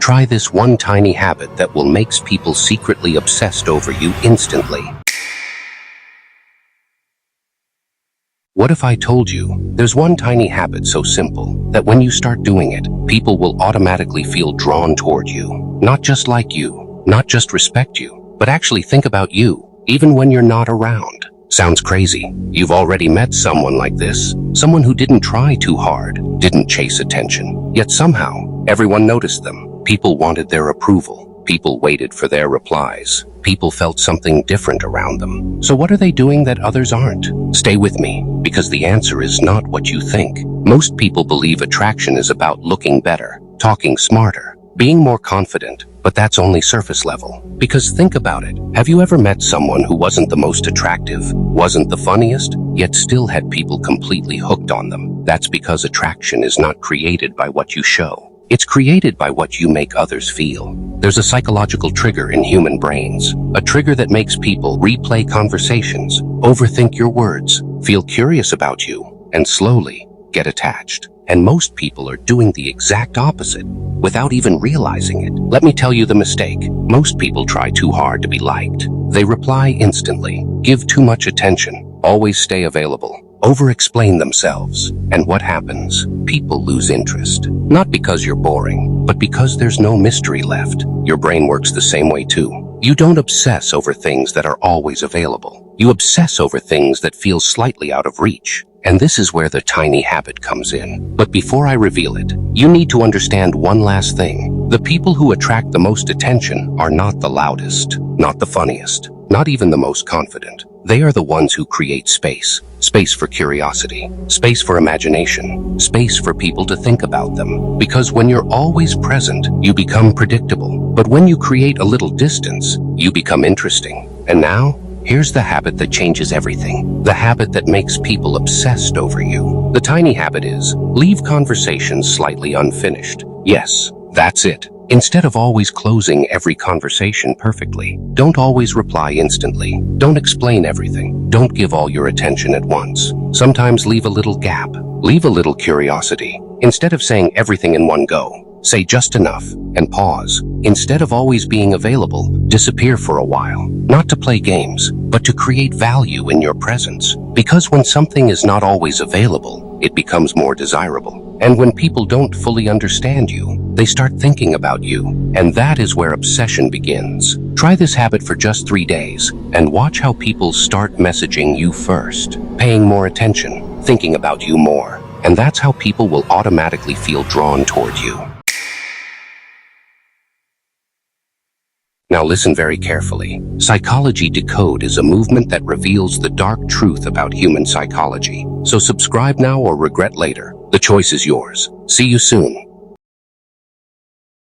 Try this one tiny habit that will make people secretly obsessed over you instantly. What if I told you there's one tiny habit so simple that when you start doing it, people will automatically feel drawn toward you? Not just like you, not just respect you, but actually think about you, even when you're not around. Sounds crazy. You've already met someone like this, someone who didn't try too hard, didn't chase attention, yet somehow everyone noticed them. People wanted their approval. People waited for their replies. People felt something different around them. So what are they doing that others aren't? Stay with me, because the answer is not what you think. Most people believe attraction is about looking better, talking smarter, being more confident, but that's only surface level. Because think about it. Have you ever met someone who wasn't the most attractive, wasn't the funniest, yet still had people completely hooked on them? That's because attraction is not created by what you show. It's created by what you make others feel. There's a psychological trigger in human brains, a trigger that makes people replay conversations, overthink your words, feel curious about you, and slowly get attached. And most people are doing the exact opposite without even realizing it. Let me tell you the mistake. Most people try too hard to be liked. They reply instantly, give too much attention, always stay available, over-explain themselves. And what happens? People lose interest. Not because you're boring, but because there's no mystery left. Your brain works the same way too. You don't obsess over things that are always available. You obsess over things that feel slightly out of reach. And this is where the tiny habit comes in. But before I reveal it, you need to understand one last thing. The people who attract the most attention are not the loudest, not the funniest, not even the most confident. They are the ones who create space. Space for curiosity, space for imagination, space for people to think about them. Because when you're always present, you become predictable. But when you create a little distance, you become interesting. And now, here's the habit that changes everything. The habit that makes people obsessed over you. The tiny habit is, leave conversations slightly unfinished. Yes, that's it. Instead of always closing every conversation perfectly, don't always reply instantly. Don't explain everything. Don't give all your attention at once. Sometimes leave a little gap. Leave a little curiosity. Instead of saying everything in one go, say just enough and pause. Instead of always being available, disappear for a while. Not to play games, but to create value in your presence. Because when something is not always available, it becomes more desirable. And when people don't fully understand you, they start thinking about you. And that is where obsession begins. Try this habit for just 3 days and watch how people start messaging you first, paying more attention, thinking about you more. And that's how people will automatically feel drawn toward you. Now listen very carefully. Psychology Decode is a movement that reveals the dark truth about human psychology. So subscribe now or regret later. The choice is yours. See you soon.